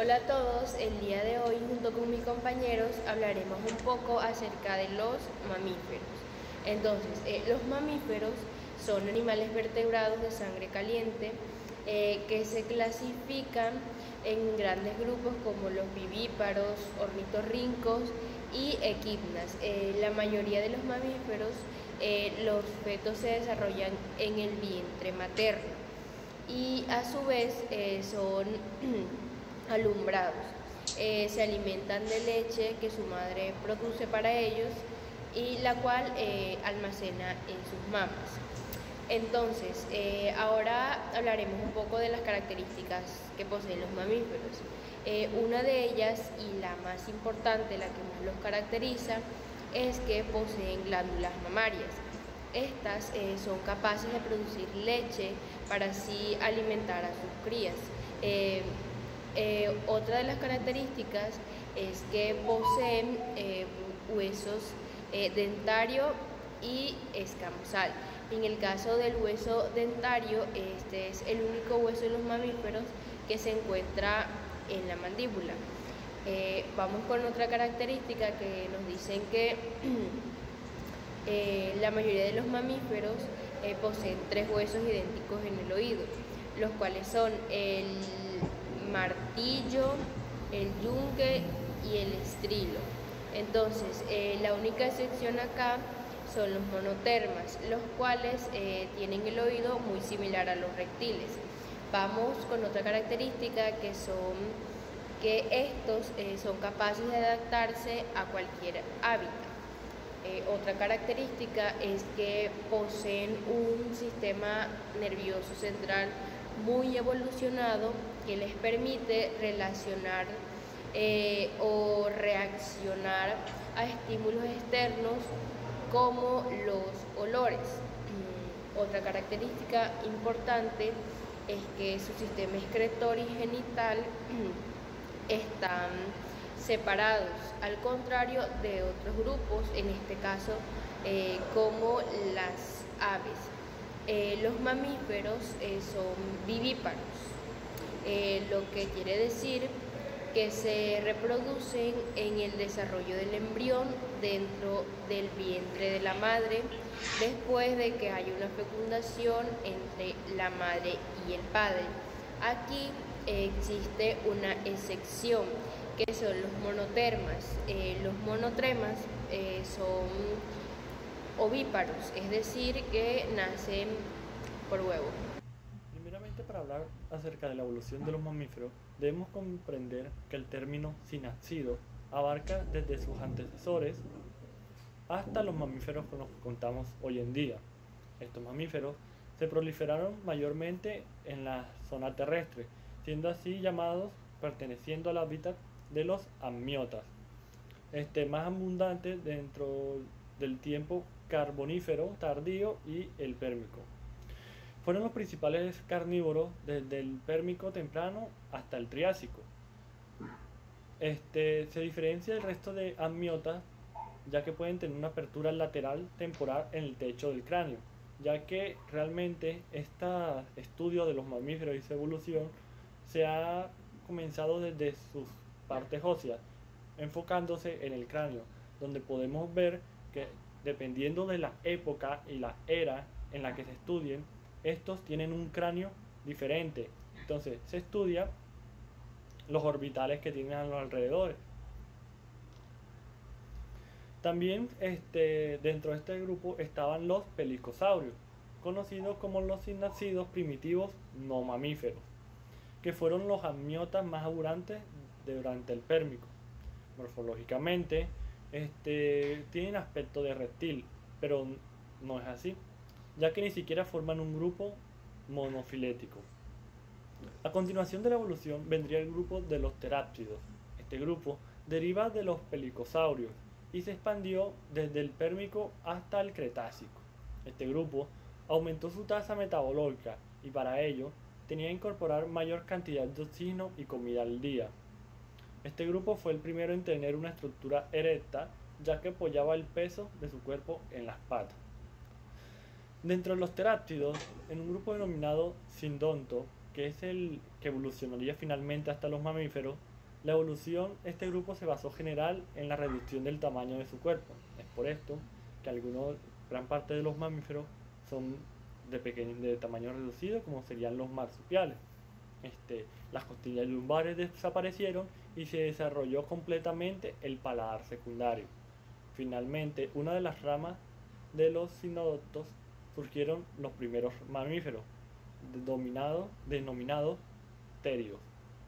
Hola a todos, el día de hoy junto con mis compañeros hablaremos un poco acerca de los mamíferos. Entonces, los mamíferos son animales vertebrados de sangre caliente que se clasifican en grandes grupos como los vivíparos, ornitorrincos y equidnas. La mayoría de los mamíferos, los fetos se desarrollan en el vientre materno y a su vez son alumbrados. Se alimentan de leche que su madre produce para ellos y la cual almacena en sus mamas. Entonces, ahora hablaremos un poco de las características que poseen los mamíferos. Una de ellas y la más importante, la que más los caracteriza, es que poseen glándulas mamarias. Estas son capaces de producir leche para así alimentar a sus crías. Otra de las características es que poseen huesos dentario y escamosal. En el caso del hueso dentario, este es el único hueso de los mamíferos que se encuentra en la mandíbula. Vamos con otra característica que nos dicen que la mayoría de los mamíferos poseen tres huesos idénticos en el oído, los cuales son el martillo, el yunque y el estrilo. Entonces, la única excepción acá son los monotermas, los cuales tienen el oído muy similar a los reptiles. Vamos con otra característica que son que estos son capaces de adaptarse a cualquier hábitat. Otra característica es que poseen un sistema nervioso central muy evolucionado que les permite relacionar o reaccionar a estímulos externos como los olores. Otra característica importante es que su sistema excretor y genital están separados, al contrario de otros grupos, en este caso como las aves. Los mamíferos son vivíparos, lo que quiere decir que se reproducen en el desarrollo del embrión dentro del vientre de la madre después de que haya una fecundación entre la madre y el padre. Aquí existe una excepción que son los monotermas. Los monotremas son ovíparos, es decir, que nacen por huevo. Primeramente, para hablar acerca de la evolución de los mamíferos, debemos comprender que el término cinácido abarca desde sus antecesores hasta los mamíferos con los que contamos hoy en día. Estos mamíferos se proliferaron mayormente en la zona terrestre, siendo así llamados perteneciendo al hábitat de los amniotas, más abundante dentro del tiempo carbonífero tardío y el pérmico. Fueron los principales carnívoros desde el pérmico temprano hasta el triásico. Se diferencia del resto de amniotas ya que pueden tener una apertura lateral temporal en el techo del cráneo, ya que realmente este estudio de los mamíferos y su evolución se ha comenzado desde sus partes óseas, enfocándose en el cráneo, donde podemos ver que dependiendo de la época y la era en la que se estudien, estos tienen un cráneo diferente. Entonces se estudia los orbitales que tienen a los alrededores. También dentro de este grupo estaban los pelicosaurios, conocidos como los cinácidos primitivos no mamíferos, que fueron los amniotas más abundantes durante el pérmico. Morfológicamente tienen aspecto de reptil, pero no es así, ya que ni siquiera forman un grupo monofilético. A continuación de la evolución vendría el grupo de los terápsidos. Este grupo deriva de los pelicosaurios y se expandió desde el pérmico hasta el cretácico. Este grupo aumentó su tasa metabológica y para ello tenía que incorporar mayor cantidad de oxígeno y comida al día. Este grupo fue el primero en tener una estructura erecta, ya que apoyaba el peso de su cuerpo en las patas. Dentro de los terápsidos, en un grupo denominado sindonto, que es el que evolucionaría finalmente hasta los mamíferos, La evolución, este grupo se basó general en la reducción del tamaño de su cuerpo. Es por esto que gran parte de los mamíferos son de tamaño reducido, como serían los marsupiales. Las costillas lumbares desaparecieron y se desarrolló completamente el paladar secundario. Finalmente, una de las ramas de los sinodontos surgieron los primeros mamíferos, denominados terios,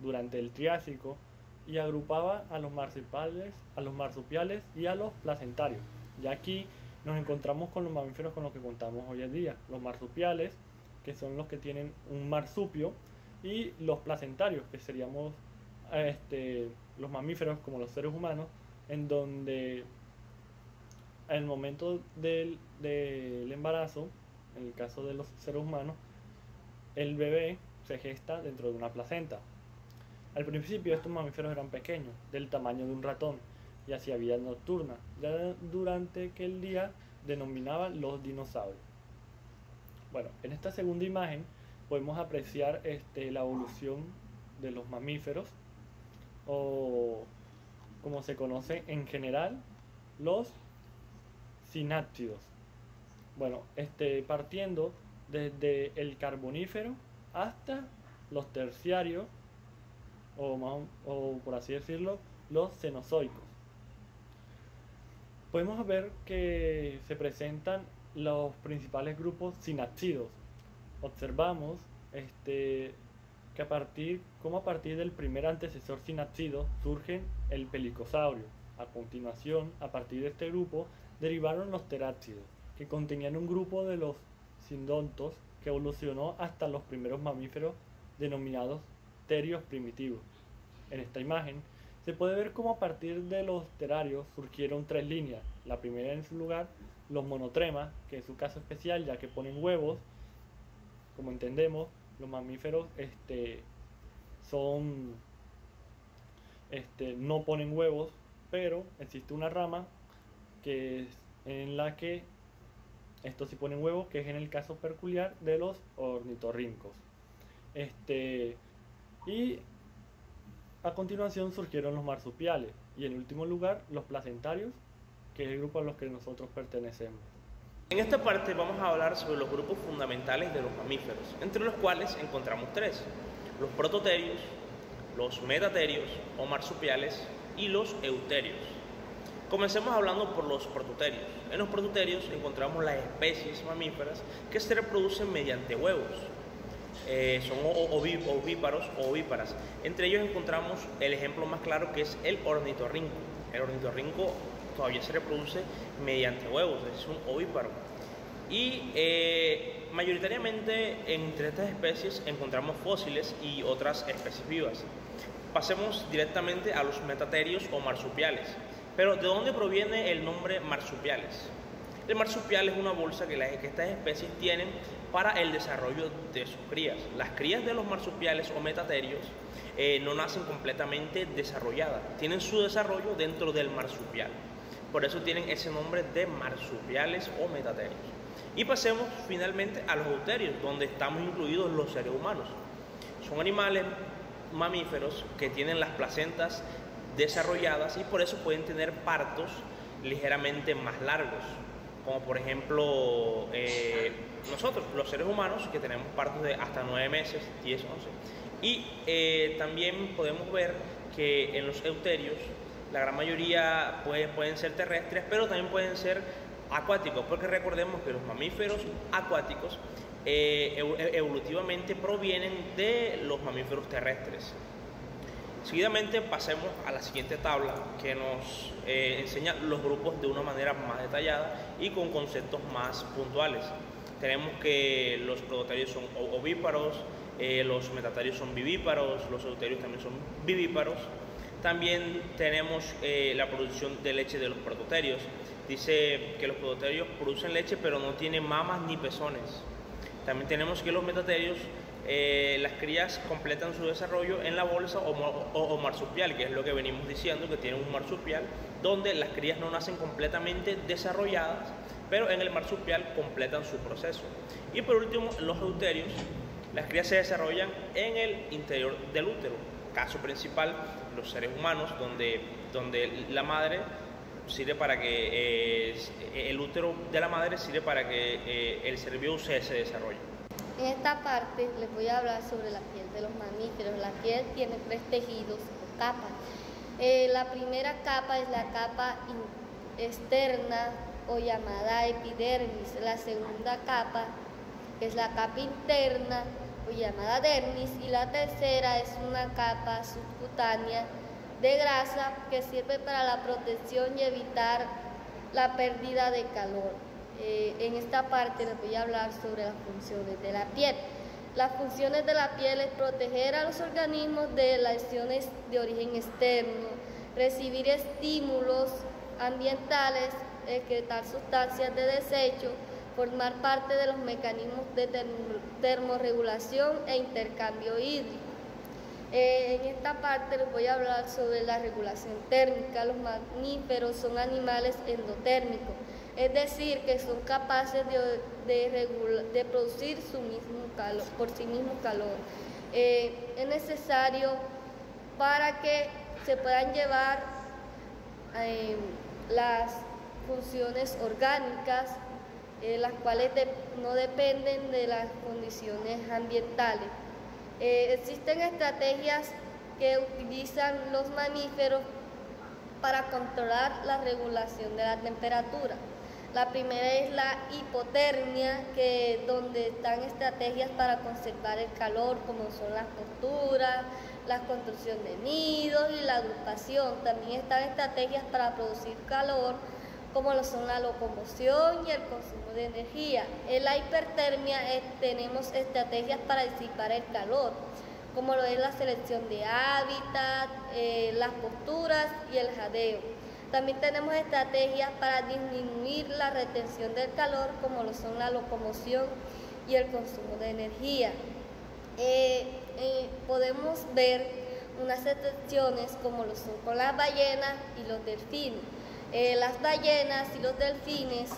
durante el Triásico, y agrupaba a los marsupiales y a los placentarios. Y aquí nos encontramos con los mamíferos con los que contamos hoy en día, los marsupiales, que son los que tienen un marsupio, y los placentarios, que seríamos los mamíferos como los seres humanos, en donde en el momento del embarazo, en el caso de los seres humanos, el bebé se gesta dentro de una placenta. Al principio estos mamíferos eran pequeños, del tamaño de un ratón, y hacía vida nocturna, ya durante que el día denominaban los dinosaurios. Bueno, en esta segunda imagen podemos apreciar la evolución de los mamíferos, o como se conoce en general, los sináptidos. Bueno, partiendo desde el Carbonífero hasta los terciarios, o por así decirlo, los Cenozoicos. Podemos ver que se presentan los principales grupos sináptidos. Observamos que a partir del primer antecesor sináptido surge el pelicosaurio. A continuación, a partir de este grupo, derivaron los teráptidos, que contenían un grupo de los sindontos que evolucionó hasta los primeros mamíferos denominados terios primitivos. En esta imagen se puede ver cómo a partir de los terarios surgieron tres líneas. La primera, en su lugar, los monotremas, que es su caso especial ya que ponen huevos. Como entendemos, los mamíferos no ponen huevos, pero existe una rama en la que estos sí ponen huevos, que es en el caso peculiar de los ornitorrincos. Y a continuación surgieron los marsupiales, y en último lugar los placentarios, que es el grupo a los que nosotros pertenecemos. En esta parte vamos a hablar sobre los grupos fundamentales de los mamíferos, entre los cuales encontramos tres: los prototerios, los metaterios o marsupiales y los euterios. Comencemos hablando por los prototerios. En los prototerios encontramos las especies mamíferas que se reproducen mediante huevos. Son ovíparos o ovíparas. Entre ellos encontramos el ejemplo más claro, que es el ornitorrinco. El ornitorrinco todavía se reproduce mediante huevos, es un ovíparo. Y mayoritariamente entre estas especies encontramos fósiles y otras especies vivas. Pasemos directamente a los metaterios o marsupiales. Pero ¿de dónde proviene el nombre marsupiales? El marsupial es una bolsa que estas especies tienen para el desarrollo de sus crías. Las crías de los marsupiales o metaterios no nacen completamente desarrolladas, tienen su desarrollo dentro del marsupial. Por eso tienen ese nombre de marsupiales o metaterios. Y pasemos finalmente a los euterios, donde estamos incluidos los seres humanos. Son animales mamíferos que tienen las placentas desarrolladas y por eso pueden tener partos ligeramente más largos, como por ejemplo nosotros, los seres humanos, que tenemos partos de hasta 9 meses, 10, 11. Y también podemos ver que en los euterios la gran mayoría pueden ser terrestres, pero también pueden ser acuáticos, porque recordemos que los mamíferos acuáticos evolutivamente provienen de los mamíferos terrestres. Seguidamente pasemos a la siguiente tabla, que nos enseña los grupos de una manera más detallada y con conceptos más puntuales. Tenemos que los prototerios son ovíparos, los metaterios son vivíparos, los euterios también son vivíparos. También tenemos la producción de leche de los prototerios. Dice que los prototerios producen leche pero no tienen mamas ni pezones. También tenemos que los metaterios, las crías completan su desarrollo en la bolsa o marsupial, que es lo que venimos diciendo, que tienen un marsupial donde las crías no nacen completamente desarrolladas, pero en el marsupial completan su proceso. Y por último, los euterios, las crías se desarrollan en el interior del útero, caso principal, los seres humanos, donde la madre sirve para que el útero de la madre sirve para que el ser vivo se desarrolle. En esta parte les voy a hablar sobre la piel de los mamíferos. La piel tiene 3 tejidos o capas. La primera capa es la capa externa o llamada epidermis. La segunda capa es la capa interna o llamada dermis, y la tercera es una capa subcutánea de grasa que sirve para la protección y evitar la pérdida de calor. En esta parte les voy a hablar sobre las funciones de la piel. Las funciones de la piel es proteger a los organismos de lesiones de origen externo, recibir estímulos ambientales, excretar sustancias de desecho, formar parte de los mecanismos de termorregulación e intercambio hídrico. En esta parte les voy a hablar sobre la regulación térmica. Los mamíferos son animales endotérmicos, es decir, que son capaces de producir por sí mismo calor. Es necesario para que se puedan llevar las funciones orgánicas, las cuales no dependen de las condiciones ambientales. Existen estrategias que utilizan los mamíferos para controlar la regulación de la temperatura. La primera es la hipotermia, donde están estrategias para conservar el calor, como son las posturas, la construcción de nidos y la agrupación. También están estrategias para producir calor, como lo son la locomoción y el consumo de energía. En la hipertermia tenemos estrategias para disipar el calor, como lo es la selección de hábitat, las posturas y el jadeo. También tenemos estrategias para disminuir la retención del calor, como lo son la locomoción y el consumo de energía. Podemos ver unas excepciones, como lo son con las ballenas y los delfines. Las ballenas y los delfines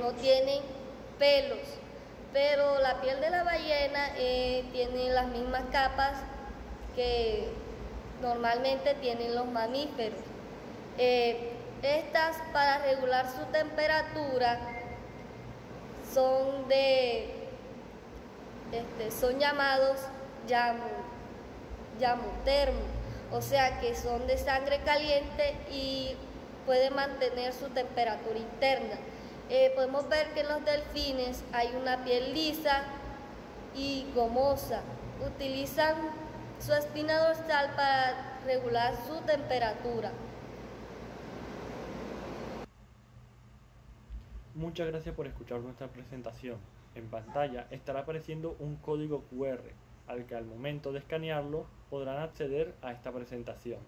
no tienen pelos, pero la piel de la ballena tiene las mismas capas que normalmente tienen los mamíferos. Estas, para regular su temperatura, son llamados yamotermos, o sea que son de sangre caliente y pueden mantener su temperatura interna. Podemos ver que en los delfines hay una piel lisa y gomosa. Utilizan su espina dorsal para regular su temperatura. Muchas gracias por escuchar nuestra presentación. En pantalla estará apareciendo un código QR al que al momento de escanearlo podrán acceder a esta presentación.